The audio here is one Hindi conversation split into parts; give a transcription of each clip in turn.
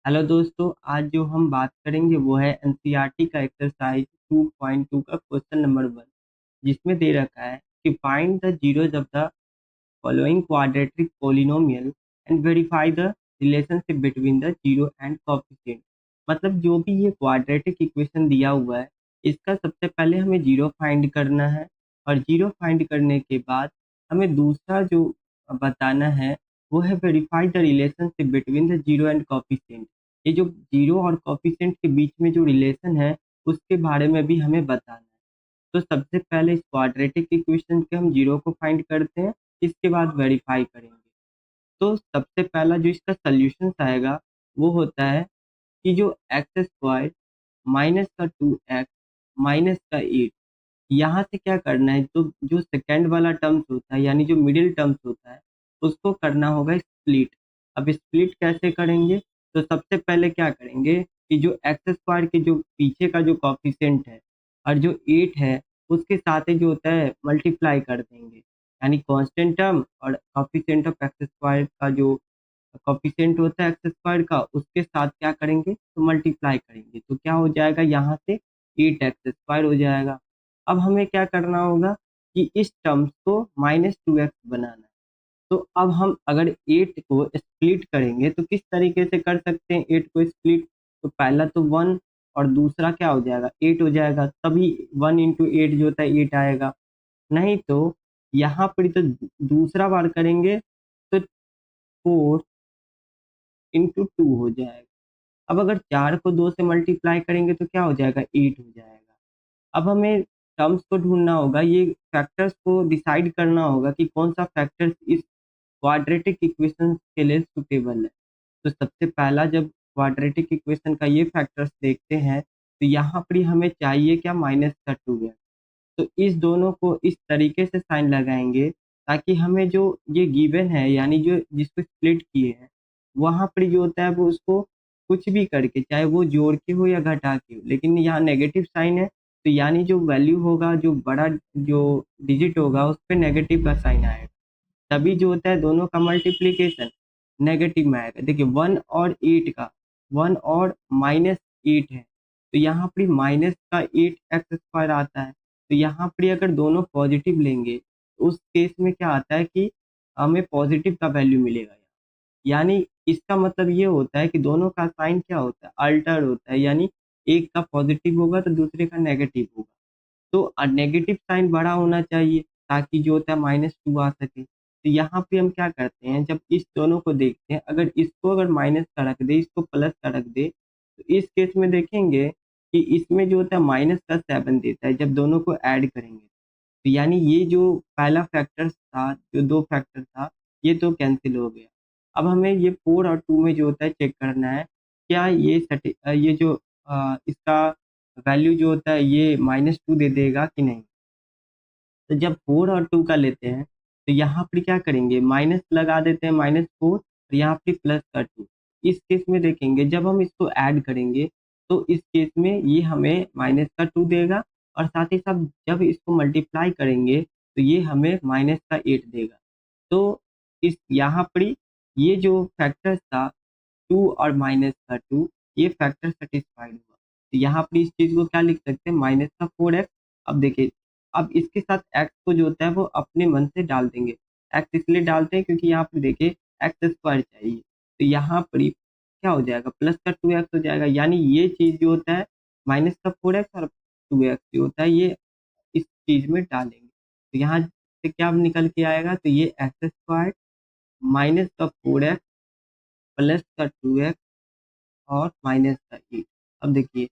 हेलो दोस्तों, आज जो हम बात करेंगे वो है एनसीईआरटी का एक्सरसाइज 2.2 का क्वेश्चन नंबर 1, जिसमें दे रखा है कि find the zeros of the following quadratic polynomial and verify the relationship between the zero and coefficient. मतलब जो भी ये क्वाड्रेटिक इक्वेशन दिया हुआ है, इसका सबसे पहले हमें जीरो फाइंड करना है। और जीरो फाइंड करने के बाद हमें दूसरा जो बताना है वो है verify the relationship between the zero and coefficient. ये जो जीरो और कोएफिशिएंट के बीच में जो रिलेशन है उसके बारे में भी हमें बताना है। तो सबसे पहले इस क्वाड्रेटिक इक्वेशन के हम जीरो को फाइंड करते हैं, इसके बाद वेरीफाई करेंगे। तो सबसे पहला जो इसका सॉल्यूशन आएगा वो होता है कि जो एक्स स्क्वायर माइनस का 2x माइनस का 8, यहाँ से क्या करना है, तो जो सेकंड वाला टर्म्स होता है यानी जो मिडिल टर्म्स होता है उसको करना होगा स्प्लिट। अब स्प्लिट कैसे करेंगे, तो सबसे पहले क्या करेंगे कि जो एक्स स्क्वायर के जो पीछे का जो कॉफिशेंट है और जो 8 है उसके साथ ही जो होता है मल्टीप्लाई कर देंगे, यानी कांस्टेंट टर्म और कॉफिशेंट ऑफ एक्स स्क्वायर का जो कॉफिशिएंट होता है एक्स स्क्वायर का उसके साथ क्या करेंगे, तो मल्टीप्लाई करेंगे, तो क्या हो जाएगा यहाँ से 8x² हो जाएगा। अब हमें क्या करना होगा कि इस टर्म्स को -2x बनाना है। तो अब हम अगर 8 को स्प्लिट करेंगे तो किस तरीके से कर सकते हैं 8 को स्प्लिट, तो पहला तो 1 और दूसरा क्या हो जाएगा 8 हो जाएगा, तभी 1 इंटू 8 जो होता है 8 आएगा। नहीं तो यहाँ पर तो दूसरा बार करेंगे तो 4 इंटू 2 हो जाएगा। अब अगर 4 को 2 से मल्टीप्लाई करेंगे तो क्या हो जाएगा 8 हो जाएगा। अब हमें टर्म्स को ढूंढना होगा, ये फैक्टर्स को डिसाइड करना होगा कि कौन सा फैक्टर्स इस क्वाड्रेटिक इक्वेशन के लिए सुटेबल है। तो सबसे पहला जब क्वाड्रेटिक इक्वेशन का ये फैक्टर्स देखते हैं तो यहाँ पर ही हमें चाहिए क्या -2x। तो इस दोनों को इस तरीके से साइन लगाएंगे ताकि हमें जो ये गिवन है यानी जो जिसको स्प्लिट किए हैं वहाँ पर जो होता है वो उसको कुछ भी करके, चाहे वो जोड़ के हो या घटा के हो, लेकिन यहाँ नेगेटिव साइन है तो यानी जो वैल्यू होगा, जो बड़ा जो डिजिट होगा उस पर नेगेटिव का साइन आएगा, तभी जो होता है दोनों का मल्टीप्लीकेशन नेगेटिव में आएगा। देखिए 1 और 8 का 1 और -8 है, तो यहाँ पर माइनस का 8x² आता है। तो यहाँ पर अगर दोनों पॉजिटिव लेंगे तो उस केस में क्या आता है कि हमें पॉजिटिव का वैल्यू मिलेगा। यानी इसका मतलब ये होता है कि दोनों का साइन क्या होता है अल्टर होता है, यानी एक का पॉजिटिव होगा तो दूसरे का नेगेटिव होगा। तो नेगेटिव साइन बड़ा होना चाहिए ताकि जो होता है -2 आ सके। तो यहाँ पे हम क्या करते हैं, जब इस दोनों को देखते हैं, अगर इसको अगर माइनस का रख दे इसको प्लस का रख दे तो इस केस में देखेंगे कि इसमें जो होता है -7 देता है जब दोनों को ऐड करेंगे। तो यानी ये जो पहला फैक्टर था, जो दो फैक्टर था, ये तो कैंसिल हो गया। अब हमें ये 4 और 2 में जो होता है चेक करना है, क्या ये ये जो इसका वैल्यू जो होता है ये -2 दे देगा कि नहीं। तो जब 4 और 2 का लेते हैं तो यहाँ पर क्या करेंगे, माइनस लगा देते हैं -4 और यहाँ पे प्लस का 2। इस केस में देखेंगे जब हम इसको ऐड करेंगे तो इस केस में ये हमें -2 देगा और साथ ही साथ जब इसको मल्टीप्लाई करेंगे तो ये हमें -8 देगा। तो इस यहाँ पर ये जो फैक्टर था 2 और -2, ये फैक्टर सेटिस्फाइड हुआ। तो यहाँ पर इस चीज़ को क्या लिख सकते हैं -4x। अब देखिए, अब इसके साथ x को जो होता है वो अपने मन से डाल देंगे। x इसलिए डालते हैं क्योंकि यहाँ पे देखिए x² चाहिए। तो यहाँ पर ही क्या हो जाएगा प्लस का 2x हो जाएगा, यानी ये चीज़ जो होता है -4x और 2x जो होता है ये इस चीज़ में डालेंगे। तो यहाँ से क्या निकल के आएगा, तो ये x² -4x प्लस का 2x और -8। अब देखिए,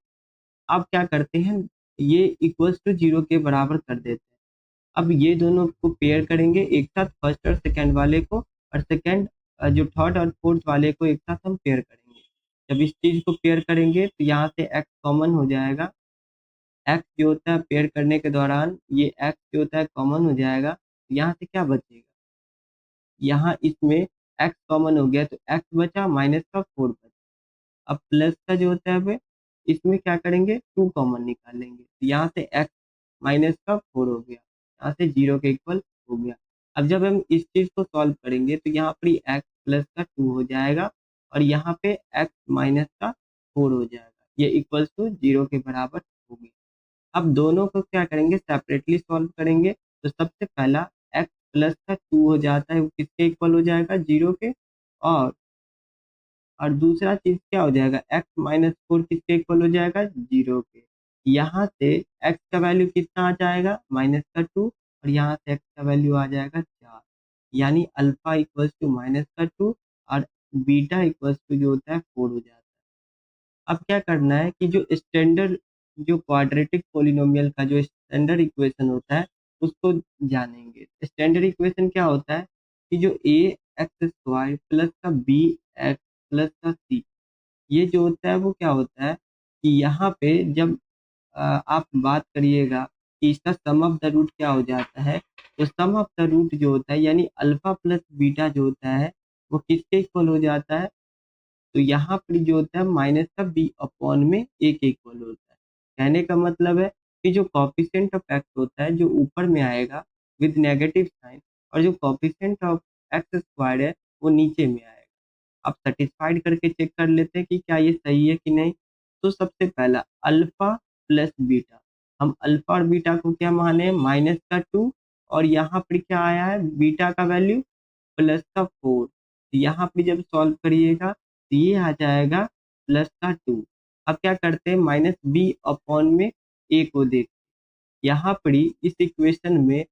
अब क्या करते हैं, ये इक्वल्स टू 0 के बराबर कर देते हैं। अब ये दोनों को पेयर करेंगे एक साथ, फर्स्ट और सेकंड वाले को, और सेकंड जो थर्ड और फोर्थ वाले को एक साथ हम पेयर करेंगे। जब इस चीज़ को पेयर करेंगे तो यहाँ से x कॉमन हो जाएगा। x जो होता है पेयर करने के दौरान ये x जो होता है कॉमन हो जाएगा। यहाँ से क्या बचेगा, यहाँ इसमें x कॉमन हो गया तो x बचा माइनस का 4 बचा। अब प्लस का जो होता है वे इसमें क्या करेंगे 2 कॉमन निकालेंगे, तो यहाँ से x माइनस का 4 हो गया, यहाँ से 0 के इक्वल हो गया। अब जब हम इस चीज़ को सॉल्व करेंगे तो यहाँ पर x प्लस का 2 हो जाएगा और यहाँ पे x माइनस का 4 हो जाएगा, ये इक्वल्स टू 0 के बराबर होगी। अब दोनों को क्या करेंगे, सेपरेटली सॉल्व करेंगे। तो सबसे पहला x प्लस का 2 हो जाता है, वो किसके इक्वल हो जाएगा, 0 के। और दूसरा चीज क्या हो जाएगा, x माइनस 4 किसके इक्वल हो जाएगा, 0 के। यहाँ से x का वैल्यू कितना आ जाएगा, माइनस का 2, और यहाँ से x का वैल्यू आ जाएगा 4। यानी अल्फा इक्वल्स टू माइनस का 2 और बीटा इक्वल्स टू जो होता है 4 हो जाता है। अब क्या करना है कि जो स्टैंडर्ड, जो क्वाड्रेटिक पोलिनोमियल का जो स्टैंडर्ड इक्वेशन होता है उसको जानेंगे। स्टैंडर्ड इक्वेशन क्या होता है कि जो ए एक्स स्क्वायर प्लस का बी एक्स प्लस का सी, ये जो होता है वो क्या होता है कि यहाँ पे जब आप बात करिएगा कि इसका सम ऑफ द रूट क्या हो जाता है, तो सम ऑफ द रूट जो होता है यानी अल्फा प्लस बीटा जो होता है वो किसके इक्वल हो जाता है, तो यहाँ पर जो होता है माइनस का बी अपॉन में ए के इक्वल होता है। कहने का मतलब है कि जो कॉफिशिएंट ऑफ एक्स होता है जो ऊपर में आएगा विद नेगेटिव साइन, और जो कॉफिशिएंट ऑफ एक्स स्क्वायर है वो नीचे में आएगा। अब सेटिस्फाइड करके चेक कर लेते हैं कि क्या ये सही है कि नहीं। तो सबसे पहला अल्फा प्लस बीटा, हम अल्फा और बीटा को क्या माने, माइनस का 2, और यहाँ पर क्या आया है, बीटा का वैल्यू प्लस का 4। यहाँ पे जब सॉल्व करिएगा तो ये आ जाएगा प्लस का 2। अब क्या करते हैं, माइनस बी अपॉन में ए को देख, यहाँ पर ही इस इक्वेशन में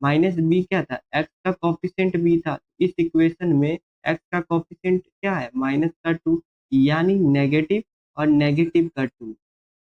माइनस बी क्या था, एक्स का कोफिशिएंट बी था, इस इक्वेशन में एक्स का कोफिशिएंट क्या है, माइनस का 2, यानी नेगेटिव और नेगेटिव का 2।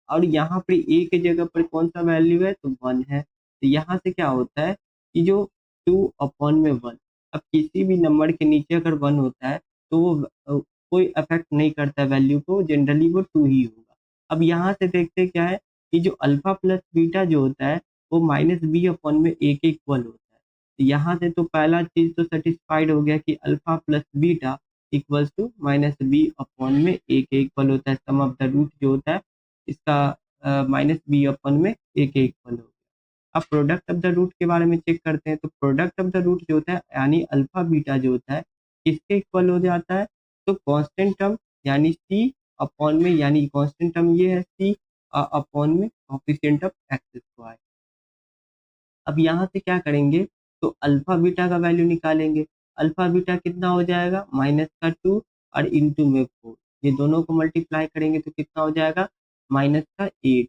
और यहाँ पर ए के जगह पर कौन सा वैल्यू है, तो 1 है। तो यहाँ से क्या होता है कि जो 2 अपॉन में 1, अब किसी भी नंबर के नीचे अगर 1 होता है तो वो कोई अफेक्ट नहीं करता वैल्यू को, जनरली वो 2 ही होगा। अब यहाँ से देखते क्या है कि जो अल्फा प्लस बीटा जो होता है वो माइनस बी अपॉन में ए के इक्वल होता है। तो यहाँ से तो पहला चीज तो सेटिस्फाइड हो गया कि alpha plus beta equals to minus B upon में ए के इक्वल होता है। सम ऑफ द रूट जो होता है इसका माइनस बी अपन में ए के इक्वल हो गया। अब प्रोडक्ट ऑफ द रूट के बारे में चेक करते हैं। तो प्रोडक्ट ऑफ द रूट जो होता है यानी अल्फा बीटा जो होता है किसके इक्वल हो जाता है, तो कांस्टेंट टर्म यानी सी अपॉन में, यानी कांस्टेंट टर्म ये है सी अपॉन में कोफिशिएंट ऑफ एक्स स्क्वायर। अब यहाँ से क्या करेंगे, तो अल्फा बीटा का वैल्यू निकालेंगे। अल्फा बीटा कितना हो जाएगा, माइनस का 2 और इंटू में 4, ये दोनों को मल्टीप्लाई करेंगे तो कितना हो जाएगा, माइनस का 8।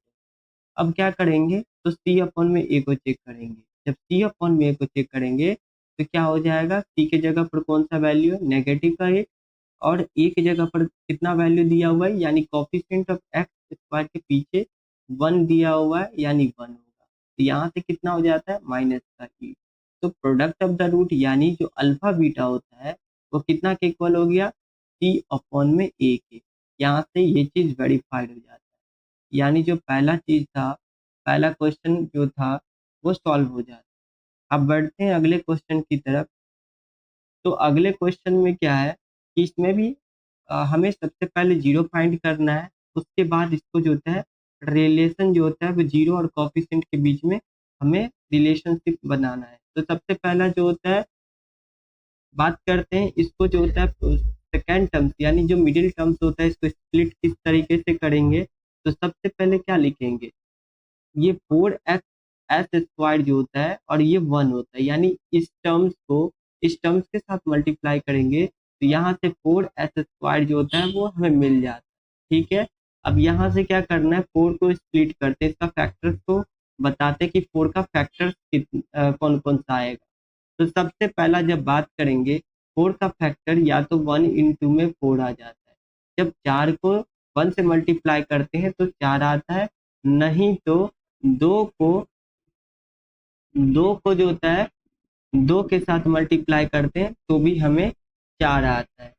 अब क्या करेंगे, तो सी अपॉन में ए को चेक करेंगे। जब सी अपॉन में ए को चेक करेंगे तो क्या हो जाएगा, सी के जगह पर कौन सा वैल्यू है, नेगेटिव का 8, और ए की जगह पर कितना वैल्यू दिया हुआ है, यानी कोफिशिएंट ऑफ एक्स स्क्वायर के पीछे 1 दिया हुआ है यानी 1 होगा। तो यहाँ से कितना हो जाता है, माइनस का 8। तो प्रोडक्ट ऑफ द रूट यानी जो अल्फा बीटा होता है वो कितना के इक्वल हो गया, सी अपॉन में ए के। यहाँ से ये चीज वेरीफाइड हो जाता है, यानी जो पहला चीज था, पहला क्वेश्चन जो था वो सॉल्व हो जाता है। अब बढ़ते हैं अगले क्वेश्चन की तरफ। तो अगले क्वेश्चन में क्या है कि इसमें भी हमें सबसे पहले जीरो फाइंड करना है, उसके बाद इसको जो होता है रिलेशन जो होता है वो जीरो और कोफिशिएंट के बीच में हमें रिलेशनशिप बनाना है। तो सबसे पहला जो होता है, बात करते हैं इसको जो होता है सेकेंड टर्म्स यानी जो मिडिल टर्म्स होता है इसको स्प्लिट किस तरीके से करेंगे। तो सबसे पहले क्या लिखेंगे, ये 4x एस स्क्वायर जो होता है और ये 1 होता है, यानी इस टर्म्स को इस टर्म्स के साथ मल्टीप्लाई करेंगे तो यहाँ से 4s स्क्वायर जो होता है वो हमें मिल जाता है। ठीक है, अब यहाँ से क्या करना है, 4 को स्प्लिट करते हैं, इसका फैक्टर्स को बताते हैं कि 4 का फैक्टर्स कौन कौन सा आएगा। तो सबसे पहला जब बात करेंगे 4 का फैक्टर या तो 1 इंटू में 4 आ जाता है, जब 4 को 1 से मल्टीप्लाई करते हैं तो 4 आता है, नहीं तो दो को जो होता है 2 के साथ मल्टीप्लाई करते हैं तो भी हमें 4 आता है।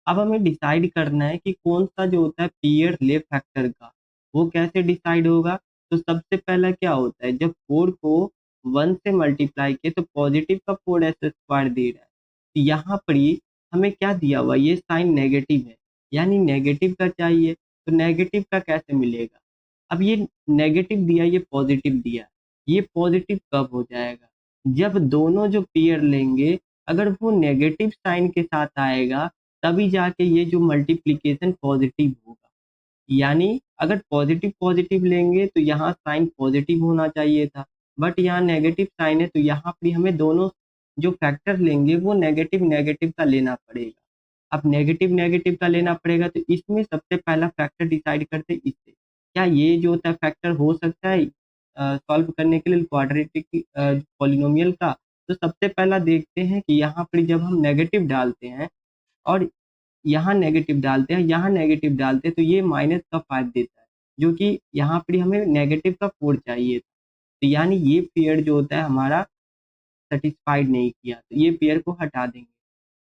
अब हमें डिसाइड करना है कि कौन सा जो होता है पीयर ले फैक्टर का, वो कैसे डिसाइड होगा। तो सबसे पहला क्या होता है, जब 4 को 1 से मल्टीप्लाई किए तो पॉजिटिव का 4s स्क्वायर दे रहा है, तो यहाँ पर ही हमें क्या दिया हुआ, ये साइन नेगेटिव है यानी नेगेटिव का चाहिए, तो नेगेटिव का कैसे मिलेगा। अब ये नेगेटिव दिया, ये पॉजिटिव दिया, ये पॉजिटिव कब हो जाएगा, जब दोनों जो पेयर लेंगे अगर वो नेगेटिव साइन के साथ आएगा तभी जाके ये जो मल्टीप्लिकेशन पॉजिटिव होगा। यानी अगर पॉजिटिव पॉजिटिव लेंगे तो यहाँ साइन पॉजिटिव होना चाहिए था, बट यहाँ नेगेटिव साइन है तो यहाँ पर हमें दोनों जो फैक्टर लेंगे वो नेगेटिव नेगेटिव का लेना पड़ेगा। अब नेगेटिव नेगेटिव का लेना पड़ेगा तो इसमें सबसे पहला फैक्टर डिसाइड करते हैं इससे, क्या ये जो होता है फैक्टर हो सकता है सॉल्व करने के लिए क्वाड्रेटिक पॉलिनोमियल का। तो सबसे पहला देखते हैं कि यहाँ पर जब हम नेगेटिव डालते हैं और यहाँ नेगेटिव डालते हैं, यहाँ नेगेटिव डालते हैं तो ये -5 देता है, जो कि यहाँ पर हमें नेगेटिव का 4 चाहिए था। तो यानी ये पेयर जो होता है हमारा सेटिस्फाइड नहीं किया, तो ये पेयर को हटा देंगे।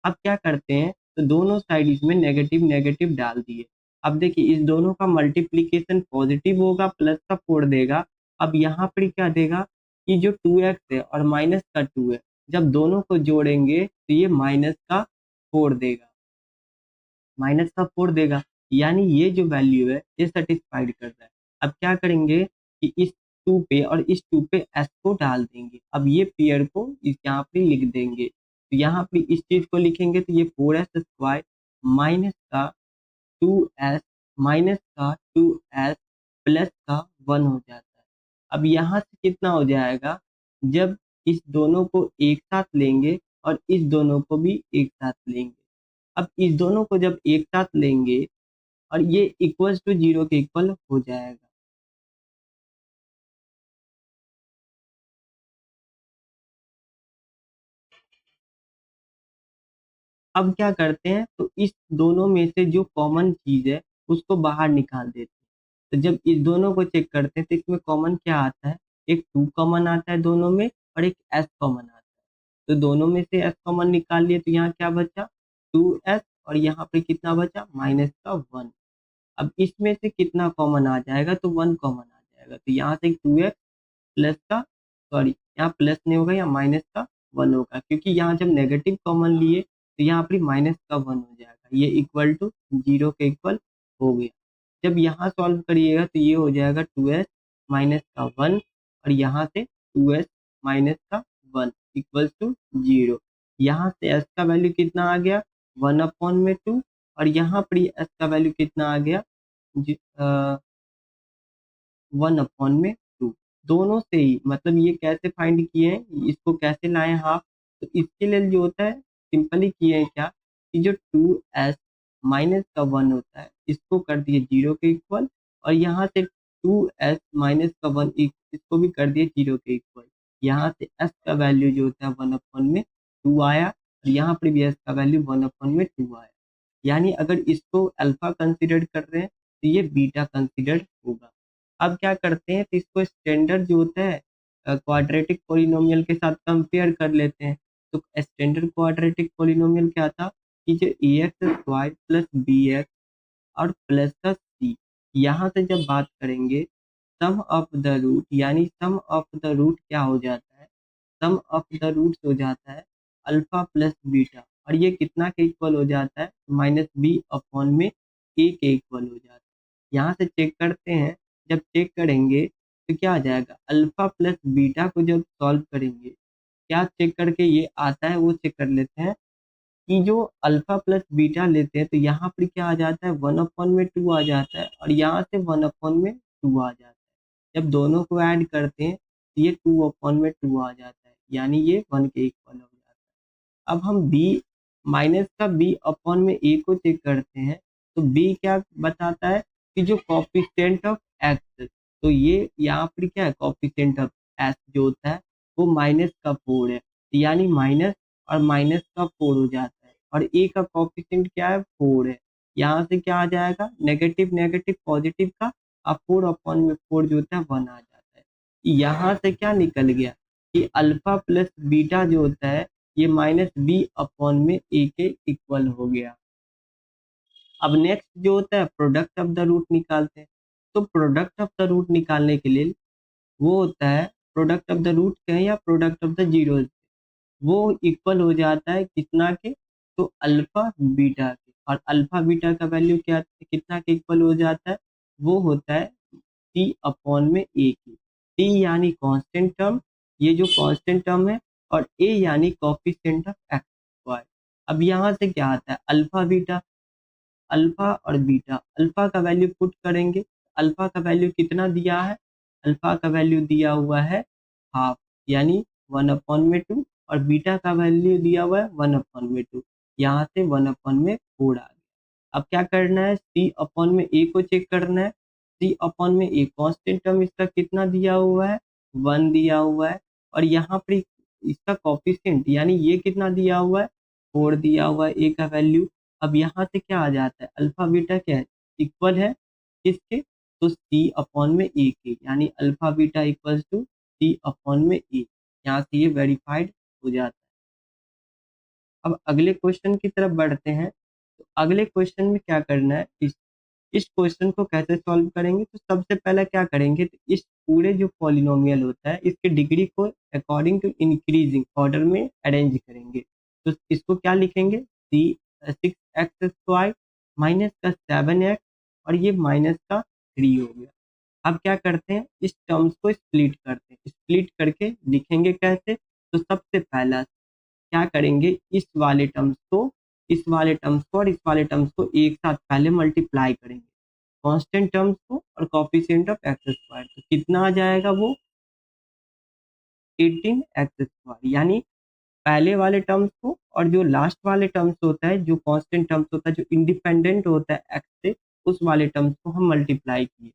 अब क्या करते हैं, तो दोनों साइड इसमें नेगेटिव नेगेटिव डाल दिए। अब देखिए इस दोनों का मल्टीप्लिकेशन पॉजिटिव होगा, प्लस का 4 देगा। अब यहाँ पर क्या देगा कि जो 2x है और माइनस का 2 है, जब दोनों को जोड़ेंगे तो ये माइनस का 4 देगा, माइनस का 4 देगा। यानी ये जो वैल्यू है ये सेटिस्फाइड कर रहा है। अब क्या करेंगे कि इस 2 पे और इस 2 पे s को डाल देंगे। अब ये पेयर को इस यहाँ पे लिख देंगे, तो यहाँ पे इस चीज को लिखेंगे तो ये 4s² माइनस का 2s माइनस का 2s प्लस का 1 हो जाता है। अब यहाँ से कितना हो जाएगा, जब इस दोनों को एक साथ लेंगे और इस दोनों को भी एक साथ लेंगे। अब इस दोनों को जब एक साथ लेंगे और ये इक्वल्स टू 0 के इक्वल हो जाएगा। अब क्या करते हैं, तो इस दोनों में से जो कॉमन चीज है उसको बाहर निकाल देते हैं। तो जब इस दोनों को चेक करते हैं तो इसमें कॉमन क्या आता है, एक 2 कॉमन आता है दोनों में और एक s कॉमन आता है। तो दोनों में से s कॉमन निकाल लिए तो यहाँ क्या बचा 2s और यहाँ पे कितना बचा माइनस का 1। अब इसमें से कितना कॉमन आ जाएगा, तो 1 कॉमन आ जाएगा। तो यहाँ से 2x प्लस का सॉरी यहाँ प्लस नहीं होगा, यहाँ माइनस का 1 होगा, क्योंकि यहाँ जब नेगेटिव कॉमन लिए तो यहाँ पर माइनस का 1 हो जाएगा। ये इक्वल टू 0 के इक्वल हो गया। जब यहाँ सॉल्व करिएगा तो ये हो जाएगा 2s माइनस का 1 और यहाँ से 2s माइनस का 1 इक्वल्स टू 0। यहाँ से s का वैल्यू कितना आ गया 1/2 और यहाँ पर s का वैल्यू कितना आ गया 1/2। दोनों से ही मतलब ये कैसे फाइंड किए हैं, इसको कैसे लाए हाफ, तो इसके लिए जो होता है सिंपली किए हैं क्या कि जो 2s माइनस का 1 होता है इसको कर दिए 0 के इक्वल और यहाँ से 2s माइनस का 1 इसको भी कर दिए 0 के इक्वल। यहाँ से s का वैल्यू जो होता है 1/2 आया और यहाँ पर भी s का वैल्यू 1/2 आया। यानी अगर इसको अल्फा कंसिडर कर रहे हैं तो ये बीटा कंसिडर होगा। अब क्या करते हैं, तो इसको स्टैंडर्ड जो होता है क्वाड्रेटिक पॉलिनोमियल के साथ कंपेयर कर लेते हैं। तो स्टैंडर्ड क्वाड्रेटिक पॉलिनोमियल क्या था कि जो ax² प्लस bx और प्लस का c, यहाँ से जब बात करेंगे सम ऑफ द रूट, यानी सम ऑफ द रूट क्या हो जाता है, सम ऑफ द रूट्स हो जाता है अल्फा प्लस बीटा और ये कितना के इक्वल हो जाता है -b/में a के इक्वल हो जाता है। यहाँ से चेक करते हैं, जब चेक करेंगे तो क्या आ जाएगा अल्फा प्लस बीटा को जब सॉल्व करेंगे क्या चेक करके ये आता है वो चेक कर लेते हैं कि जो अल्फा प्लस बीटा लेते हैं तो यहाँ पर क्या आ जाता है 1/2 आ जाता है और यहाँ से 1/2 आ जाता है। जब दोनों को ऐड करते हैं तो ये 2/2 आ जाता है, यानी ये 1 के इक्वल हो जाता है। अब हम b माइनस का b/a को चेक करते हैं तो b क्या बताता है कि जो कोफिशिएंट ऑफ x, तो ये यहाँ पर क्या है कोफिशिएंट ऑफ s जो होता है वो -4 है, यानी माइनस और माइनस का 4 हो जाता है और a का कोफिशिएंट क्या है 4 है। यहाँ से क्या आ जाएगा नेगेटिव नेगेटिव पॉजिटिव का और 4/4 जो होता है 1 आ जाता है। यहाँ से क्या निकल गया कि अल्फा प्लस बीटा जो होता है ये -b/में a के इक्वल हो गया। अब नेक्स्ट जो होता है प्रोडक्ट ऑफ द रूट निकालते हैं। तो प्रोडक्ट ऑफ द रूट निकालने के लिए वो होता है प्रोडक्ट ऑफ द रूट कहें या प्रोडक्ट ऑफ द जीरोस, वो इक्वल हो जाता है कितना के, तो अल्फा बीटा के। और अल्फा बीटा का वैल्यू क्या कितना के इक्वल हो जाता है, वो होता है t/में a की। t यानी कांस्टेंट टर्म, ये जो कांस्टेंट टर्म है, और a यानी कोफिशिएंट ऑफ x वाई। अब यहाँ से क्या आता है, अल्फा बीटा, अल्फा और बीटा। अल्फा का वैल्यू पुट करेंगे, अल्फा का वैल्यू कितना दिया है, अल्फा का वैल्यू दिया हुआ है हाफ, यानी 1/2, और बीटा का वैल्यू दिया हुआ है 1/2। यहाँ से 1/4 आ गया। अब क्या करना है, सी अपॉन में ए को चेक करना है। सी अपॉन में ए कांस्टेंट टर्म इसका कितना दिया हुआ है, 1 दिया हुआ है, और यहाँ पर इसका कोफिशिएंट यानी ये कितना दिया हुआ है, 4 दिया हुआ है ए का वैल्यू। अब यहाँ से क्या आ जाता है, अल्फा बीटा क्या है, इक्वल है किसके, तो सी अपॉन में ए के, यानी alpha beta equals to C upon में ए। यहाँ से ये वेरीफाइड हो जाता है। अब अगले क्वेश्चन की तरफ बढ़ते हैं। तो अगले क्वेश्चन में क्या करना है, इस क्वेश्चन को कैसे सॉल्व करेंगे, तो सबसे पहले क्या करेंगे, तो इस पूरे जो पॉलिनोमियल होता है इसके डिग्री को अकॉर्डिंग टू इंक्रीजिंग ऑर्डर में अरेंज करेंगे। तो इसको क्या लिखेंगे, सी 6x² माइनस का 7x, और ये माइनस का 3 हो गया। अब क्या करते हैं, इस टर्म्स को स्प्लिट करते हैं, स्प्लिट करके लिखेंगे कैसे, तो सबसे पहला क्या करेंगे, इस वाले टर्म्स को और इस वाले टर्म्स को एक साथ पहले मल्टीप्लाई करेंगे, कांस्टेंट टर्म्स को और कोफिशिएंट ऑफ x²। तो कितना आ जाएगा वो 18x², यानी पहले वाले टर्म्स को और जो लास्ट वाले टर्म्स होता है, जो कांस्टेंट टर्म्स होता है, जो इंडिपेंडेंट होता है x से, उस वाले टर्म्स को हम मल्टीप्लाई किए।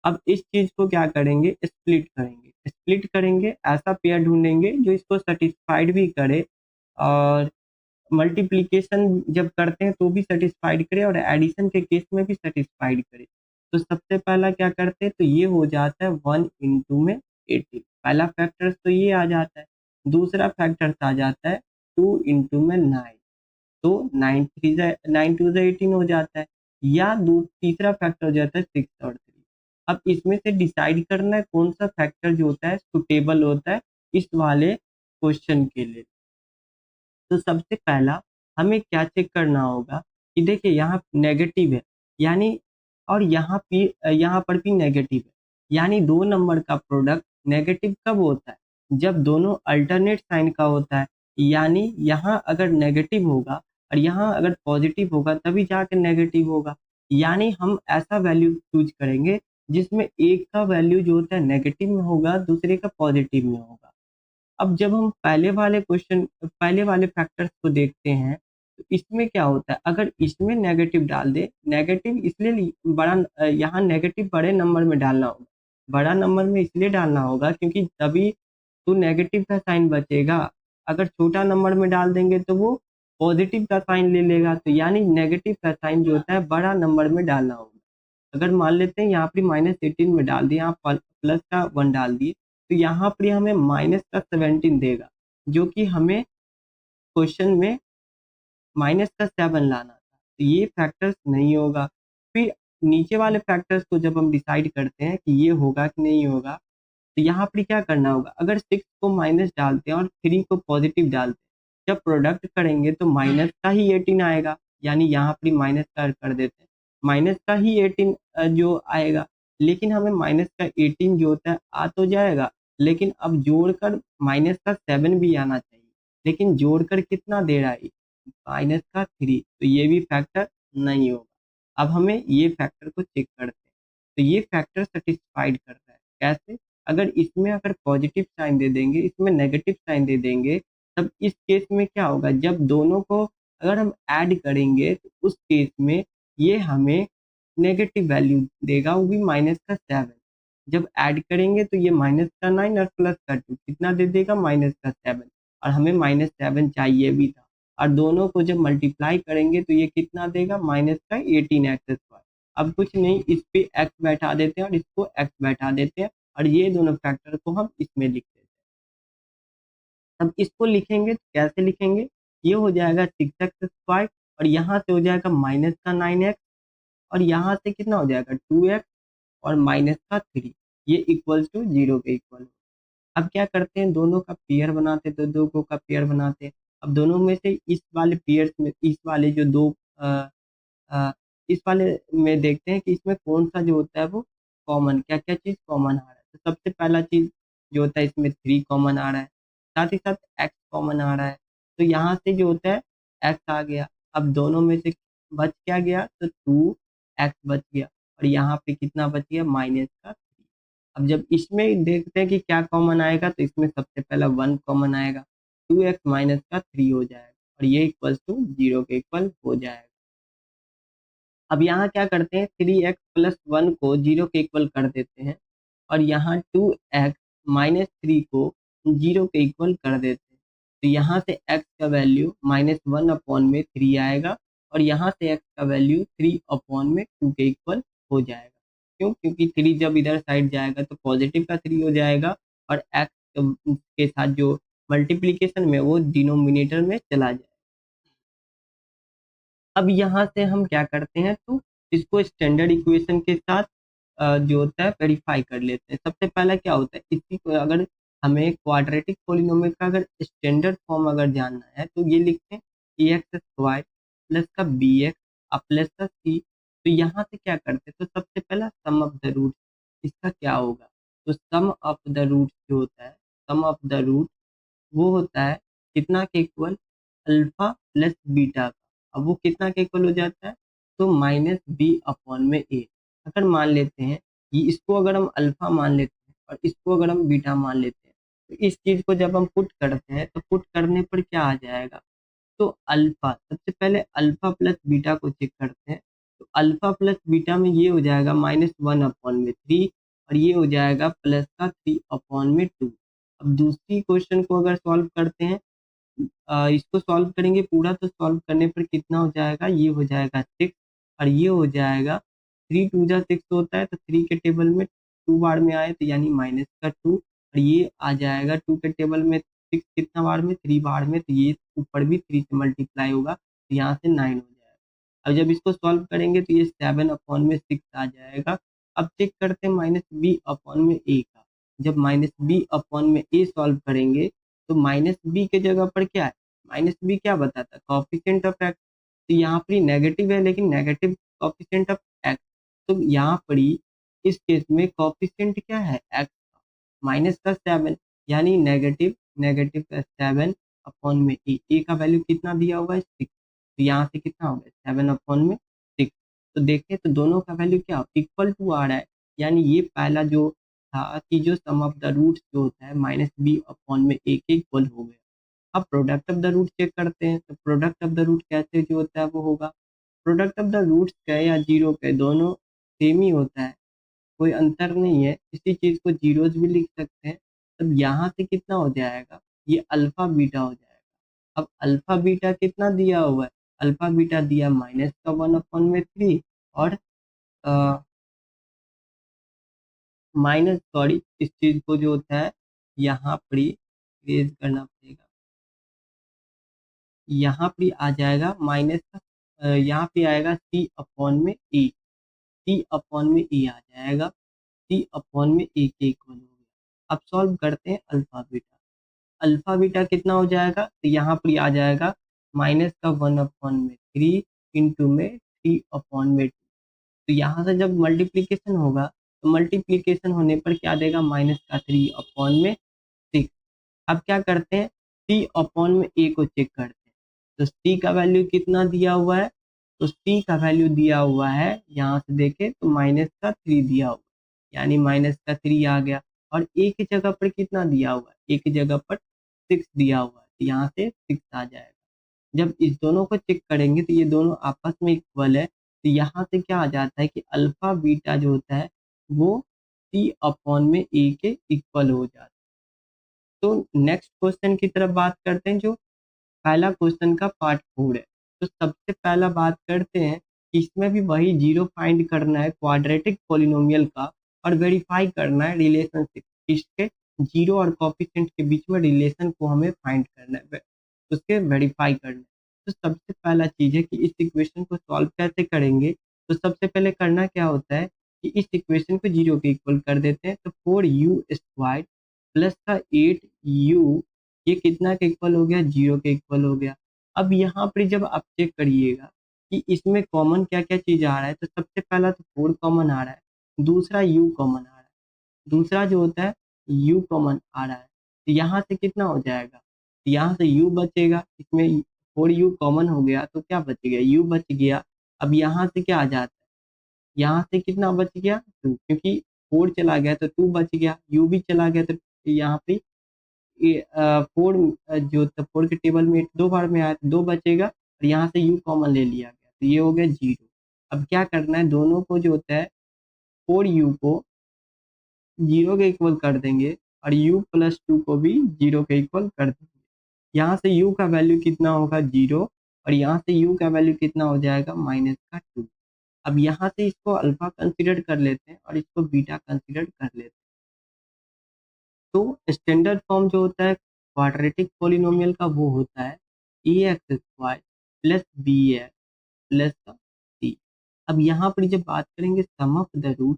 अब इस चीज को क्या करेंगे, स्प्लिट करेंगे। स्प्लिट करेंगे, ऐसा पेयर ढूंढेंगे जो इसको सेटिस्फाइड भी करे, और मल्टीप्लीकेशन जब करते हैं तो भी सेटिस्फाइड करे, और एडिशन के केस में भी सेटिस्फाइड करे। तो सबसे पहला क्या करते हैं, तो ये हो जाता है 1 इंटू में 18, पहला फैक्टर्स तो ये आ जाता है। दूसरा फैक्टर्स आ जाता है 2 इंटू में 9, तो 9 2 18 हो जाता है, या तीसरा फैक्टर हो जाता है 6 और 3। अब इसमें से डिसाइड करना है कौन सा फैक्टर जो होता है सुटेबल होता है इस वाले क्वेश्चन के लिए। तो सबसे पहला हमें क्या चेक करना होगा कि देखिए यहाँ नेगेटिव है, यानी, और यहाँ पर भी नेगेटिव है, यानी दो नंबर का प्रोडक्ट नेगेटिव कब होता है, जब दोनों अल्टरनेट साइन का होता है। यानी यहाँ अगर नेगेटिव होगा और यहाँ अगर पॉजिटिव होगा तभी जाकर नेगेटिव होगा। यानी हम ऐसा वैल्यू चूज करेंगे जिसमें एक का वैल्यू जो होता है नेगेटिव में होगा, दूसरे का पॉजिटिव में होगा। अब जब हम पहले वाले फैक्टर्स को देखते हैं, तो इसमें क्या होता है, अगर इसमें नेगेटिव डाल दे, नेगेटिव इसलिए यहाँ नेगेटिव बड़े नंबर में डालना होगा, बड़ा नंबर में इसलिए डालना होगा क्योंकि तभी तो नेगेटिव का साइन बचेगा। अगर छोटा नंबर में डाल देंगे तो वो पॉजिटिव का साइन ले लेगा, तो यानी नेगेटिव का साइन जो होता है बड़ा नंबर में डालना होगा। अगर मान लेते हैं यहाँ पर -18 में डाल दिए, यहाँ प्लस का 1 डाल दिए, तो यहाँ पर हमें माइनस का 17 देगा, जो कि हमें क्वेश्चन में माइनस का 7 लाना था, तो ये फैक्टर्स नहीं होगा। फिर नीचे वाले फैक्टर्स को जब हम डिसाइड करते हैं कि ये होगा कि नहीं होगा, तो यहाँ पर क्या करना होगा, अगर 6 को माइनस डालते हैं और 3 को पॉजिटिव डालते हैं, जब प्रोडक्ट करेंगे तो माइनस का ही 18 आएगा, यानी यहाँ पर माइनस का कर देते हैं, माइनस का ही 18 जो आएगा। लेकिन हमें माइनस का 18 जो होता है आ तो जाएगा, लेकिन अब जोड़कर माइनस का 7 भी आना चाहिए, लेकिन जोड़कर कितना दे रहा है, माइनस का 3, तो ये भी फैक्टर नहीं होगा। अब हमें ये फैक्टर को चेक करते हैं, तो ये फैक्टर सेटिस्फाइड कर रहा है कैसे, अगर पॉजिटिव साइन दे देंगे, इसमें नेगेटिव साइन दे देंगे, तब इस केस में क्या होगा, जब दोनों को अगर हम ऐड करेंगे तो उस केस में ये हमें नेगेटिव वैल्यू देगा, वो भी माइनस का 7। जब ऐड करेंगे तो ये माइनस का 9 और प्लस का 2 कितना दे देगा, माइनस का 7, और हमें -7 चाहिए भी था, और दोनों को जब मल्टीप्लाई करेंगे तो ये कितना देगा, माइनस का 18x²। अब कुछ नहीं, इस पे x बैठा देते हैं और इसको x बैठा देते हैं, और ये दोनों फैक्टर को हम इसमें लिख देते हैं। अब इसको लिखेंगे तो कैसे लिखेंगे, ये हो जाएगा 6x² और यहाँ से हो जाएगा माइनस का 9x, और यहाँ से कितना हो जाएगा 2x और माइनस का 3, ये इक्वल्स टू 0 के इक्वल। अब क्या करते हैं, दोनों का पेयर बनाते हैं, तो दो को का पेयर बनाते हैं। अब दोनों में से इस वाले पेयर्स में, इस वाले जो दो अ, इस वाले में देखते हैं कि इसमें कौन सा जो होता है वो कॉमन, क्या क्या चीज़ कॉमन आ रहा है। तो सबसे पहला चीज़ जो होता है इसमें 3 कॉमन आ रहा है, साथ ही साथ x कॉमन आ रहा है। तो यहाँ से जो होता है एक्स आ गया। अब दोनों में से बच क्या गया, तो 2x बच गया, और यहाँ पे कितना बच गया, माइनस का 3। अब जब इसमें देखते हैं कि क्या कॉमन आएगा, तो इसमें सबसे पहला 1 कॉमन आएगा, 2x माइनस का 3 हो जाएगा, और ये इक्वल टू 0 के इक्वल हो जाएगा। अब यहाँ क्या करते हैं, 3x प्लस 1 को 0 के इक्वल कर देते हैं, और यहाँ 2x माइनस 3 को 0 के इक्वल कर देते हैं। तो यहाँ से x का वैल्यू -1/3 आएगा, और यहाँ से x का वैल्यू 3/2 के इक्वल हो जाएगा। क्यों? क्योंकि 3 जब इधर साइड जाएगा तो पॉजिटिव का 3 हो जाएगा, और x के साथ जो मल्टीप्लीकेशन में वो डिनोमिनेटर में चला जाएगा। अब यहाँ से हम क्या करते हैं, तो इसको स्टैंडर्ड इक्वेशन के साथ जो होता है वेरीफाई कर लेते हैं। सबसे पहला क्या होता है, इसी को अगर हमें क्वाड्रेटिक पॉलिनोमियल का अगर स्टैंडर्ड फॉर्म अगर जानना है, तो ये लिखते हैं ax² प्लस का bx प्लस का c। तो यहाँ से क्या करते हैं, तो सबसे पहला सम ऑफ द रूट, इसका क्या होगा, तो सम ऑफ द रूट जो होता है, सम ऑफ द रूट वो होता है कितना के इक्वल, अल्फा प्लस बीटा का। अब वो कितना के इक्वल हो जाता है, तो -b/a। अगर मान लेते हैं कि इसको अगर हम अल्फा मान लेते हैं और इसको अगर हम बीटा मान लेते हैं, तो इस चीज को जब हम पुट करते हैं तो पुट करने पर क्या आ जाएगा, तो अल्फा, सबसे पहले अल्फा प्लस बीटा को चेक करते हैं। तो अल्फा प्लस बीटा में ये हो जाएगा -1/3, और ये हो जाएगा प्लस का 3/2। अब दूसरी क्वेश्चन को अगर सॉल्व करते हैं, इसको सॉल्व करेंगे पूरा, तो सॉल्व करने पर कितना हो जाएगा, ये हो जाएगा 6, और ये हो जाएगा 3 2 जा 6 होता है, तो 3 के टेबल में 2 बार में आए तो यानी माइनस का 2, और ये आ जाएगा 2 के टेबल में 6 कितना बार में, 3 बार में, तो ये ऊपर भी 3 से मल्टीप्लाई होगा, तो यहाँ से 9 हो जाएगा। अब जब इसको सॉल्व करेंगे तो ये 7/6 आ जाएगा। अब चेक करते हैं -b/a का। जब -b/a सॉल्व करेंगे, तो माइनस बी के जगह पर क्या है, माइनस बी क्या बताता है, कॉफिशिएंट ऑफ एक्स। तो यहाँ पर नेगेटिव है, लेकिन नेगेटिव कॉफिशिएंट ऑफ एक्स, तो यहाँ पर ही इस केस में कॉफिशिएंट क्या है, एक्स का, माइनस का 7, यानी नेगेटिव नेगेटिव का 7/a का वैल्यू कितना दिया हुआ है, 6। तो यहाँ से कितना होगा, 7/6। तो देखें तो दोनों का वैल्यू क्या इक्वल टू आ रहा है, यानी ये पहला जो था कि जो सम ऑफ द रूट्स जो होता है -b/a के इक्वल हो गया। अब product of the root check करते हैं, तो प्रोडक्ट ऑफ द रूट कैसे जो होता है वो होगा, प्रोडक्ट ऑफ द रूट्स का या जीरो के दोनों सेम ही होता है, कोई अंतर नहीं है। इसी चीज को जीरोज भी लिख सकते हैं। तब यहाँ से कितना हो जाएगा, ये अल्फा बीटा हो जाएगा। अब अल्फा बीटा कितना दिया हुआ है, अल्फा बीटा दिया माइनस का 1/3, और माइनस, सॉरी, इस चीज को जो होता है यहाँ पर इरेज करना पड़ेगा, यहाँ पर आ जाएगा माइनस का, यहाँ पे आएगा c/e, c/e आ जाएगा, c/e के इक्वल हो गया। अब सॉल्व करते हैं अल्फा बीटा। अल्फा बीटा कितना हो जाएगा, तो यहाँ पर आ जाएगा माइनस का 1/3 इंटू में 3/2। तो यहाँ से जब मल्टीप्लीकेशन होगा, तो मल्टीप्लीकेशन होने पर क्या देगा, माइनस का 3/6। अब क्या करते हैं, c/a को चेक करते हैं। तो c का वैल्यू कितना दिया हुआ है, तो c का वैल्यू दिया हुआ है, यहाँ से देखें तो माइनस का 3 दिया हुआ है, यानी माइनस का 3 आ गया। और a की जगह पर कितना दिया हुआ है, a की जगह पर 6 दिया हुआ है, तो यहाँ से 6 आ जाएगा। जब इस दोनों को चेक करेंगे तो ये दोनों आपस में इक्वल है, तो यहाँ से क्या आ जाता है कि अल्फा बीटा जो होता है वो c/a के इक्वल हो जाता है। तो नेक्स्ट क्वेश्चन की तरफ बात करते हैं, जो पहला क्वेश्चन का पार्ट 4 है। तो सबसे पहला बात करते हैं कि इसमें भी वही जीरो फाइंड करना है क्वाड्रेटिक पॉलिनोमियल का, और वेरीफाई करना है रिलेशनशिप, इसके जीरो और कोफिशिएंट के बीच में रिलेशन को हमें फाइंड करना है, उसके वेरीफाई करना है। तो सबसे पहला चीज़ है कि इस इक्वेशन को सॉल्व कैसे करेंगे। तो सबसे पहले करना क्या होता है कि इस इक्वेशन को जीरो के इक्वल कर देते हैं। तो 4u² प्लस का 8u, ये कितना के इक्वल हो गया, जीरो के इक्वल हो गया। अब यहाँ पर जब आप चेक करिएगा कि इसमें कॉमन क्या क्या चीज़ आ रहा है, तो सबसे पहला तो 4 कॉमन आ रहा है, दूसरा u कॉमन आ रहा है, दूसरा जो होता है u कॉमन आ रहा है। तो यहाँ से कितना हो जाएगा, तो यहाँ से u बचेगा, इसमें 4u कॉमन हो गया तो क्या बच गया, u बच गया। अब यहाँ से क्या आ जाता है, यहाँ से कितना बच गया 2, क्योंकि 4 चला गया तो 2 बच गया, u भी चला गया तो यहाँ पे ये 4 जो था 4 के टेबल में 2 बार में आया तो 2 बचेगा, और यहाँ से u कॉमन ले लिया गया तो ये हो गया 0। अब क्या करना है, दोनों को जो होता है 4u को 0 के इक्वल कर देंगे और u प्लस 2 को भी 0 के इक्वल कर देंगे। यहाँ से u का वैल्यू कितना होगा 0, और यहाँ से u का वैल्यू कितना हो जाएगा माइनस का 2। अब यहाँ से इसको अल्फा कंसिडर कर लेते हैं और इसको बीटा कंसिडर कर लेते हैं। तो स्टैंडर्ड फॉर्म जो होता है क्वाड्रेटिक पॉलिनोमियल का वो होता है A x square plus B x plus का सी। अब यहाँ पर जब बात करेंगे sum of the root,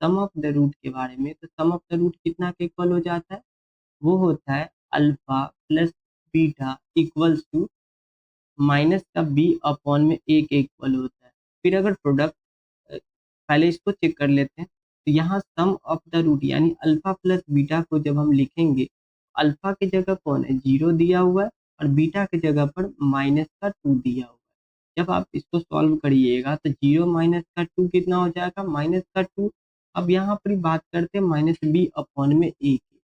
sum of the root के बारे में, तो सम ऑफ द रूट कितना के इक्वल हो जाता है, वो होता है alpha plus beta equals to minus का बी अपॉन में ए के इक्वल होता है। फिर अगर प्रोडक्ट, पहले इसको चेक कर लेते हैं, तो यहाँ सम ऑफ द रूट यानी अल्फा प्लस बीटा को जब हम लिखेंगे, अल्फा की जगह कौन है 0 दिया हुआ है और बीटा की जगह पर माइनस का 2 दिया हुआ है। जब आप इसको सॉल्व करिएगा तो 0 माइनस का 2 कितना हो जाएगा माइनस का 2। अब यहाँ पर बात करते हैं माइनस बी अपॉन में ए की,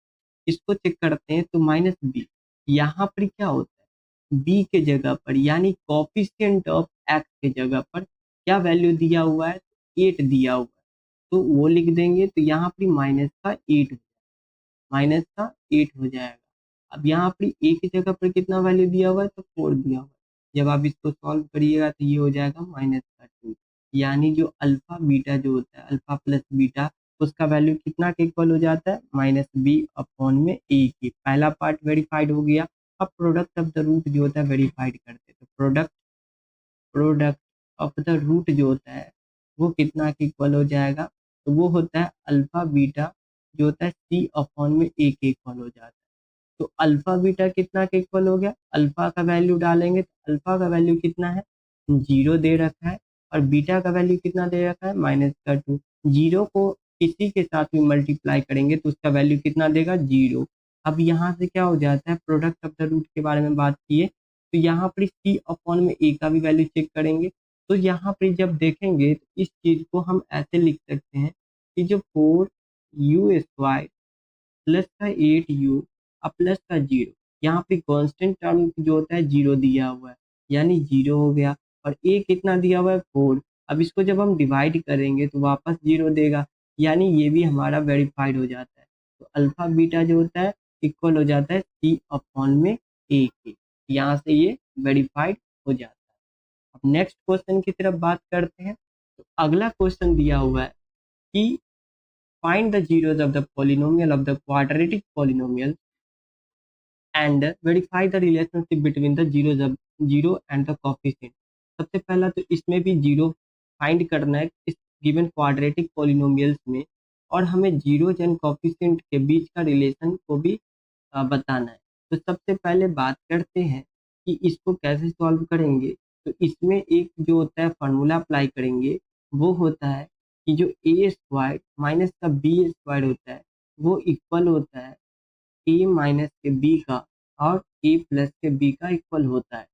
इसको चेक करते हैं तो माइनस बी, यहाँ पर क्या होता है बी के जगह पर यानी कोफिशिएंट ऑफ एक्स के जगह पर क्या वैल्यू दिया हुआ है 8 दिया हुआ है, तो वो लिख देंगे तो यहाँ पर माइनस का 8, माइनस का 8 हो जाएगा। अब यहाँ पर ए की जगह पर कितना वैल्यू दिया हुआ है तो 4 दिया हुआ है। जब आप इसको सॉल्व करिएगा तो ये हो जाएगा माइनस का 2, यानी जो अल्फा बीटा जो होता है अल्फा प्लस बीटा उसका वैल्यू कितना के इक्वल हो जाता है माइनस बी अपॉन में ए की। पहला पार्ट वेरीफाइड हो गया। अब प्रोडक्ट ऑफ द रूट जो होता है वेरीफाइड करते हैं, तो product product of the root जो होता है वो कितना के इक्वल हो जाएगा, तो वो होता है अल्फा बीटा जो होता है सी अपॉन में ए के इक्वल हो जाता है। तो अल्फा बीटा कितना के इक्वल हो गया, अल्फा का वैल्यू डालेंगे तो अल्फा का वैल्यू कितना है 0 दे रखा है, और बीटा का वैल्यू कितना दे रखा है माइनस का 2। 0 को किसी के साथ भी मल्टीप्लाई करेंगे तो उसका वैल्यू कितना देगा 0। अब यहाँ से क्या हो जाता है, प्रोडक्ट ऑफ द रूट के बारे में बात किए तो यहाँ पर सी अपॉन में ए का भी वैल्यू चेक करेंगे। तो यहाँ पर जब देखेंगे तो इस चीज को हम ऐसे लिख सकते हैं कि जो 4u² प्लस का 8u अब प्लस का 0, यहाँ पे कांस्टेंट टर्म जो होता है 0 दिया हुआ है यानी 0 हो गया, और ए कितना दिया हुआ है 4। अब इसको जब हम डिवाइड करेंगे तो वापस 0 देगा, यानी ये भी हमारा वेरीफाइड हो जाता है। तो अल्फा बीटा जो होता है इक्वल हो जाता है सी अपॉन में ए के, यहाँ से ये वेरीफाइड हो जाता है। अब नेक्स्ट क्वेश्चन की तरफ बात करते हैं। तो अगला क्वेश्चन दिया हुआ है कि find the zeros of the polynomial of the quadratic polynomial and verify the relationship between the zero and the coefficient। सबसे पहला तो इसमें भी जीरो फाइंड करना है इस गिवन क्वाड्रेटिक पॉलिनोमियल्स में, और हमें जीरोज एंड कोफिशिएंट के बीच का रिलेशन को भी बताना है। तो सबसे पहले बात करते हैं कि इसको कैसे सॉल्व करेंगे। तो इसमें एक जो होता है फार्मूला अप्लाई करेंगे, वो होता है कि जो ए स्क्वायर माइनस का बी स्क्वायर होता है वो इक्वल होता है ए माइनस के बी का और ए प्लस के बी का इक्वल होता है।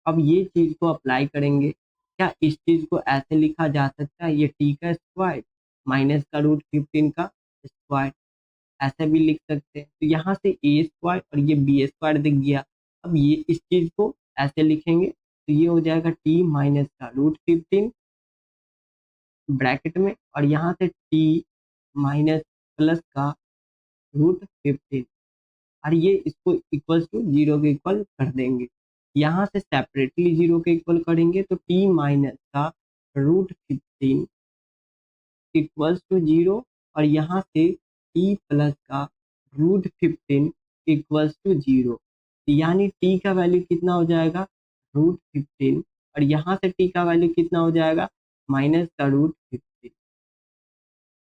अब ये चीज को अप्लाई करेंगे, क्या इस चीज को ऐसे लिखा जा सकता है ये टी का स्क्वायर माइनस का रूट 15 का स्क्वायर, ऐसे भी लिख सकते हैं। तो यहाँ से ए स्क्वायर और ये बी स्क्वायर दिख गया। अब ये इस चीज को ऐसे लिखेंगे तो ये हो जाएगा टी माइनस का रूट 15 ब्रैकेट में, और यहाँ से टी माइनस प्लस का रूट 15, और ये इसको इक्वल टू 0 के इक्वल कर देंगे। यहाँ से सेपरेटली 0 के इक्वल करेंगे तो टी माइनस का रूट 15 इक्वल्स टू 0, और यहाँ से टी प्लस का रूट 15 इक्वल्स टू 0, यानी टी का वैल्यू कितना हो जाएगा रूट 15, और यहाँ से टी का वैल्यू कितना हो जाएगा माइनस का रूट 15।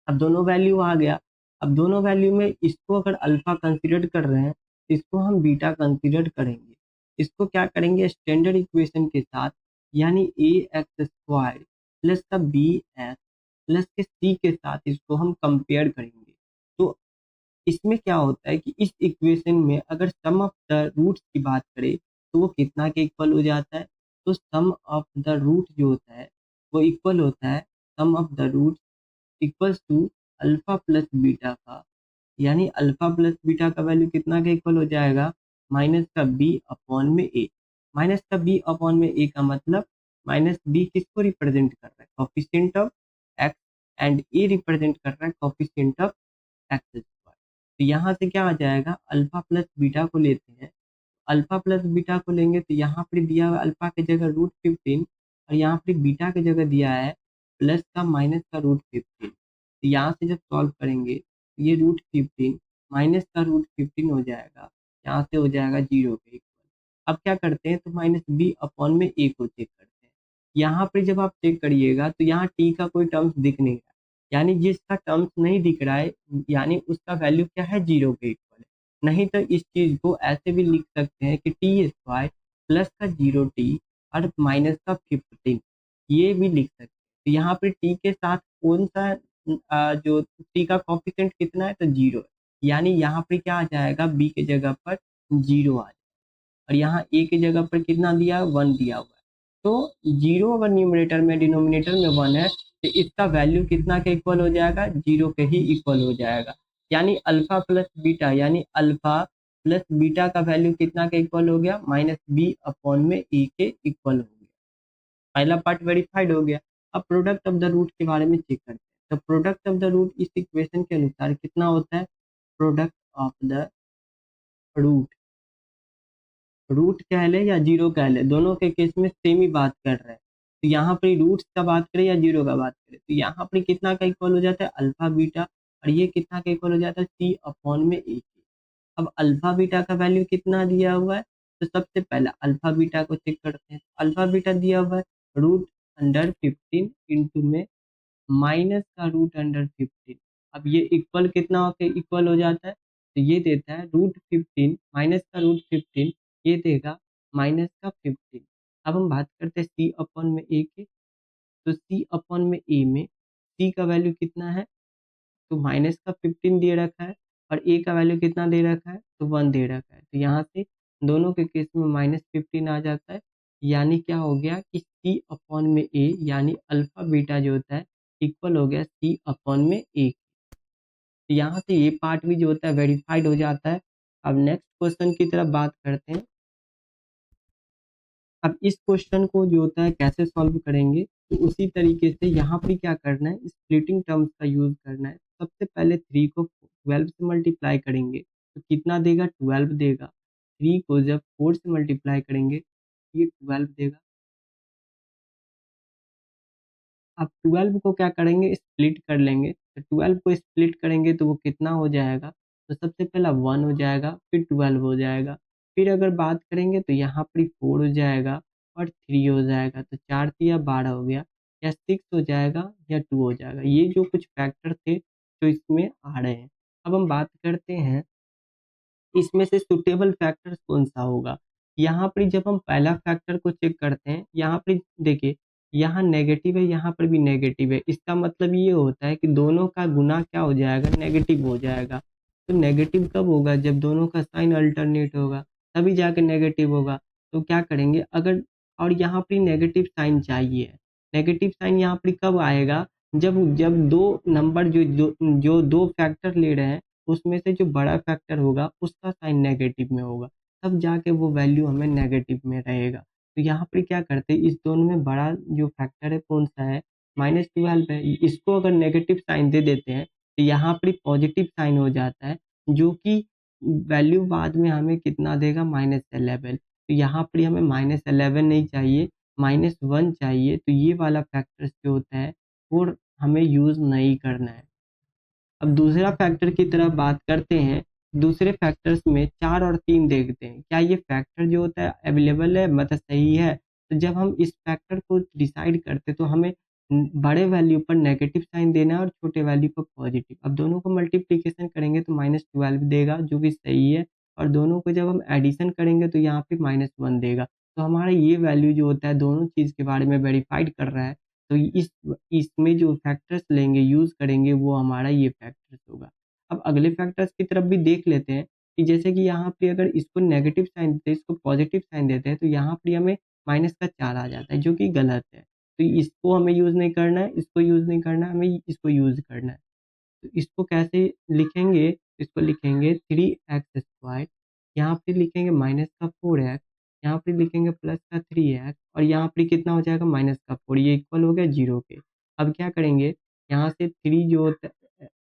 अब दोनों वैल्यू आ गया। अब दोनों वैल्यू में इसको अगर अल्फा कंसिडर कर रहे हैं तो इसको हम बीटा कंसिडर करेंगे। इसको क्या करेंगे स्टैंडर्ड इक्वेशन के साथ, यानी ए एक्स स्क्वायर प्लस का बी एक्स प्लस के सी के साथ इसको हम कंपेयर करेंगे। तो इसमें क्या होता है कि इस इक्वेशन में अगर सम ऑफ द रूट्स की बात करें तो वो कितना के इक्वल हो जाता है? तो सम ऑफ द रूट जो होता है वो इक्वल होता है sum of the root equals to alpha plus beta का, यानी अल्फा प्लस बीटा का वैल्यू कितना के इक्वल हो जाएगा? माइनस का बी अपॉन में ए। माइनस का बी अपॉन में ए का मतलब माइनस बी किसको रिप्रेजेंट कर रहा है? Coefficient of x, and A represent कर रहा है कोफिशिएंट ऑफ एक्स स्क्वायर। तो यहाँ से क्या आ जाएगा? अल्फा प्लस बीटा को लेते हैं, अल्फा प्लस बीटा को लेंगे तो यहाँ पर दिया हुआ अल्फा की जगह √15 और यहाँ पर बीटा की जगह दिया है प्लस का माइनस का √15। तो यहाँ से जब सॉल्व करेंगे तो ये √15 माइनस का √15 हो जाएगा, यहाँ से हो जाएगा 0 के इक्वल। अब क्या करते हैं? तो माइनस बी अपॉन में ए को चेक करते हैं। यहाँ पे जब आप चेक करिएगा तो यहाँ टी का कोई टर्म्स दिख नहीं रहा, यानी जिसका टर्म्स नहीं दिख रहा है यानी उसका वैल्यू क्या है? 0 के इक्वल है। नहीं तो इस चीज को ऐसे भी लिख सकते हैं कि टी स्क्वायर प्लस का 0t और माइनस का 15, ये भी लिख सकते हैं। तो यहाँ पे टी के साथ कौन सा जो टी का कॉफिशिएंट कितना है? तो 0 है, यानी यहाँ पे क्या आ जाएगा? बी के जगह पर 0 आ जाएगा और यहाँ ए की जगह पर कितना दिया है? 1 दिया हुआ है। तो 0 अगर न्यूमरेटर में डिनोमिनेटर में 1 है तो इसका वैल्यू कितना के इक्वल हो जाएगा? 0 के ही इक्वल हो जाएगा। यानी अल्फा प्लस बीटा यानी अल्फा प्लस बीटा का वैल्यू कितना के इक्वल हो गया? माइनस बी अपॉन में ए के इक्वल हो गया। पहला पार्ट वेरीफाइड हो गया। अब प्रोडक्ट ऑफ द रूट के बारे में चेक करते हैं। तो प्रोडक्ट ऑफ द रूट इस इक्वेशन के अनुसार कितना होता है? Product of the root, root कह ले या जीरो कह ले, दोनों के केस में सेम ही बात कर रहे हैं। तो यहाँ पर रूट का बात करें या जीरो का बात करें तो यहाँ पर कितना का इक्वल हो जाता है? अल्फा बीटा, और ये कितना का इक्वल हो जाता है? सी अपॉन में ए। अब अल्फा बीटा का वैल्यू कितना दिया हुआ है? तो सबसे पहले अल्फा बीटा को चेक करते हैं। अल्फा बीटा दिया हुआ है √15 इंटू में माइनस का √15। अब ये इक्वल कितना होके इक्वल हो जाता है? तो ये देता है √15 माइनस का √15, ये देगा माइनस का 15। अब हम बात करते हैं सी अपॉन में ए की। तो सी अपॉन में ए में सी का वैल्यू कितना है? तो माइनस का 15 दे रखा है और ए का वैल्यू कितना दे रखा है? तो 1 दे रखा है। तो यहाँ से दोनों के केस में -15 आ जाता है, यानी क्या हो गया कि सी अपॉन में ए यानी अल्फा बीटा जो होता है इक्वल हो गया सी अपॉन में ए। तो यहाँ से ये पार्ट भी जो होता है वेरीफाइड हो जाता है। अब नेक्स्ट क्वेश्चन की तरफ बात करते हैं। अब इस क्वेश्चन को जो होता है कैसे सॉल्व करेंगे? तो उसी तरीके से यहाँ पे क्या करना है? स्प्लिटिंग टर्म्स का यूज़ करना है। सबसे पहले 3 को 12 से मल्टीप्लाई करेंगे तो कितना देगा? 12 देगा। 3 को जब 4 से मल्टीप्लाई करेंगे ये 12 देगा। अब 12 को क्या करेंगे? स्प्लिट कर लेंगे। तो 12 को स्प्लिट करेंगे तो वो कितना हो जाएगा? तो सबसे पहला 1 हो जाएगा, फिर 12 हो जाएगा। फिर अगर बात करेंगे तो यहाँ पर 4 हो जाएगा और 3 हो जाएगा। तो 4 तिया 12 हो गया, या 6 हो जाएगा या 2 हो जाएगा। ये जो कुछ फैक्टर थे जो इसमें आ रहे हैं। अब हम बात करते हैं इसमें से सुटेबल फैक्टर कौन-सा होगा? यहाँ पर जब हम पहला फैक्टर को चेक करते हैं, यहाँ पे देखिए, यहाँ नेगेटिव है, यहाँ पर भी नेगेटिव है। इसका मतलब ये होता है कि दोनों का गुना क्या हो जाएगा? नेगेटिव हो जाएगा। तो नेगेटिव कब होगा? जब दोनों का साइन अल्टरनेट होगा, तभी जाके नेगेटिव होगा। तो क्या करेंगे अगर, और यहाँ पे नेगेटिव साइन चाहिए। नेगेटिव साइन यहाँ पे कब आएगा? जब जब 2 नंबर जो 2 फैक्टर ले रहे हैं उसमें से जो बड़ा फैक्टर होगा उसका साइन नेगेटिव में होगा, तब जाके वो वैल्यू हमें नेगेटिव में रहेगा। तो यहाँ पे क्या करते हैं, इस दोनों में बड़ा जो फैक्टर है कौन-सा है? -12 है। इसको अगर नेगेटिव साइन दे देते हैं तो यहाँ पे पॉजिटिव साइन हो जाता है, जो कि वैल्यू बाद में हमें कितना देगा? -11। तो यहाँ पे हमें -11 नहीं चाहिए, -1 चाहिए। तो ये वाला फैक्टर्स जो होता है वो हमें यूज़ नहीं करना है। अब दूसरा फैक्टर की तरफ बात करते हैं। दूसरे फैक्टर्स में 4 और 3 देखते हैं। क्या ये फैक्टर जो होता है अवेलेबल है, मतलब सही है? तो जब हम इस फैक्टर को डिसाइड करते हैं तो हमें बड़े वैल्यू पर नेगेटिव साइन देना है और छोटे वैल्यू पर पॉजिटिव। अब दोनों को मल्टीप्लिकेशन करेंगे तो -12 देगा, जो कि सही है, और दोनों को जब हम एडिशन करेंगे तो यहाँ पे -1 देगा। तो हमारा ये वैल्यू जो होता है दोनों चीज़ के बारे में वेरीफाइड कर रहा है। तो इसमें जो फैक्टर्स लेंगे, यूज़ करेंगे, वो हमारा ये फैक्टर्स होगा। अब अगले फैक्टर्स की तरफ भी देख लेते हैं। कि जैसे कि यहाँ पे अगर इसको नेगेटिव साइन देते हैं, इसको पॉजिटिव साइन देते हैं, तो यहाँ पे हमें माइनस का 4 आ जाता है, जो कि गलत है। तो इसको हमें यूज़ नहीं करना है, इसको यूज़ नहीं करना है, हमें इसको यूज़ करना है। तो इसको कैसे लिखेंगे? इसको लिखेंगे 3x स्क्वायर, यहाँ पे लिखेंगे माइनस का 4x, यहाँ पे लिखेंगे प्लस का 3x, और यहाँ पे कितना हो जाएगा माइनस का 4, ये इक्वल हो गया 0 के। अब क्या करेंगे, यहाँ से 3 जो होता है,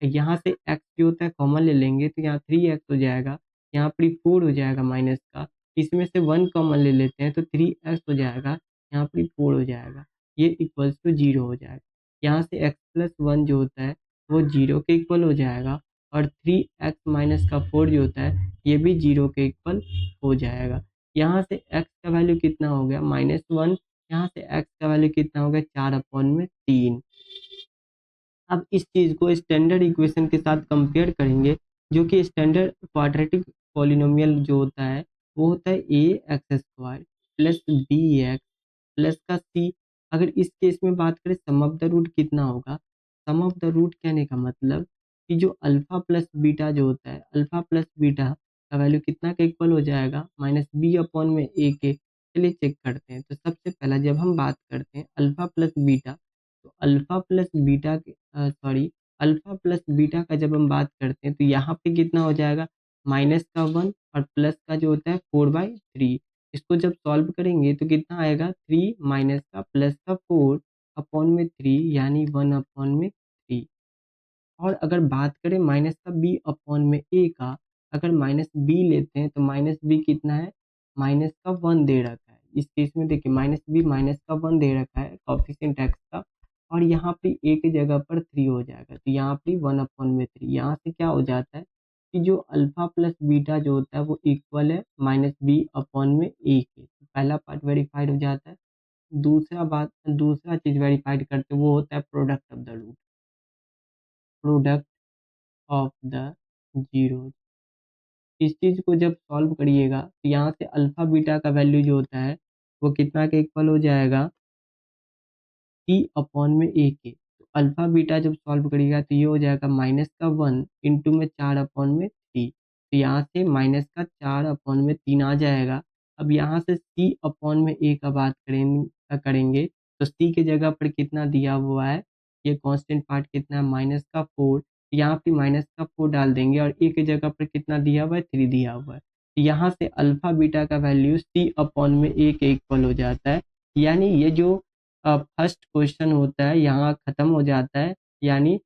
यहाँ से x जो होता है कॉमन ले लेंगे, तो यहाँ 3x हो जाएगा, यहाँ पे 4 हो जाएगा माइनस का, इसमें से 1 कॉमन ले लेते हैं तो 3x हो जाएगा, यहाँ पे 4 हो जाएगा, ये इक्वल्स टू 0 हो जाएगा। यहाँ से x प्लस 1 जो होता है वो 0 के इक्वल हो जाएगा, और 3x माइनस का 4 जो होता है ये भी 0 के इक्वल हो जाएगा। यहाँ से x का वैल्यू कितना हो गया -1, यहाँ से x का वैल्यू कितना हो गया 4/3। अब इस चीज़ को स्टैंडर्ड इक्वेशन के साथ कंपेयर करेंगे, जो कि स्टैंडर्ड क्वाड्रेटिक पॉलिनोमियल जो होता है वो होता है ax² प्लस bx प्लस का c। अगर इस केस में बात करें सम ऑफ द रूट कितना होगा, सम ऑफ द रूट कहने का मतलब कि जो अल्फा प्लस बीटा जो होता है, अल्फा प्लस बीटा का वैल्यू कितना के इक्वल हो जाएगा -b/a के। चलिए चेक करते हैं। तो सबसे पहला जब हम बात करते हैं अल्फा प्लस बीटा, तो अल्फा प्लस बीटा के अल्फा प्लस बीटा का जब हम बात करते हैं तो यहाँ पे कितना हो जाएगा माइनस का 1 और प्लस का जो होता है 4/3। इसको जब सॉल्व करेंगे तो कितना आएगा 3 माइनस का प्लस का 4/3 यानी 1/3। और अगर बात करें माइनस का b/a का, अगर माइनस b लेते हैं तो माइनस b कितना है माइनस का 1 दे रखा है। इस केस में देखिए माइनस b माइनस का 1 दे रखा है कोएफिशिएंट x का, और यहाँ पे a की जगह पर 3 हो जाएगा, तो यहाँ पे 1/3। यहाँ से क्या हो जाता है कि जो अल्फा प्लस बीटा जो होता है वो इक्वल है -b/a के। पहला पार्ट वेरीफाइड हो जाता है। दूसरा चीज वेरीफाइड करते हैं वो होता है प्रोडक्ट ऑफ द जीरो। इस चीज को जब सॉल्व करिएगा तो यहाँ से अल्फा बीटा का वैल्यू जो होता है वो कितना के इक्वल हो जाएगा c/a के। तो अल्फा बीटा जब सॉल्व करिएगा तो ये हो जाएगा माइनस का 1 इंटू में 4/3। तो यहाँ से माइनस का 4/3 आ जाएगा। अब यहाँ से c/a का बात करेंगे तो c की जगह पर कितना दिया हुआ है, ये कांस्टेंट पार्ट कितना है माइनस का 4, यहाँ पे माइनस का 4 डाल देंगे, और a की जगह पर कितना दिया हुआ है 3 दिया हुआ है। तो यहाँ से अल्फा बीटा का वैल्यू c/a के इक्वल हो जाता है। यानी ये जो फर्स्ट क्वेश्चन होता है यहाँ खत्म हो जाता है, यानी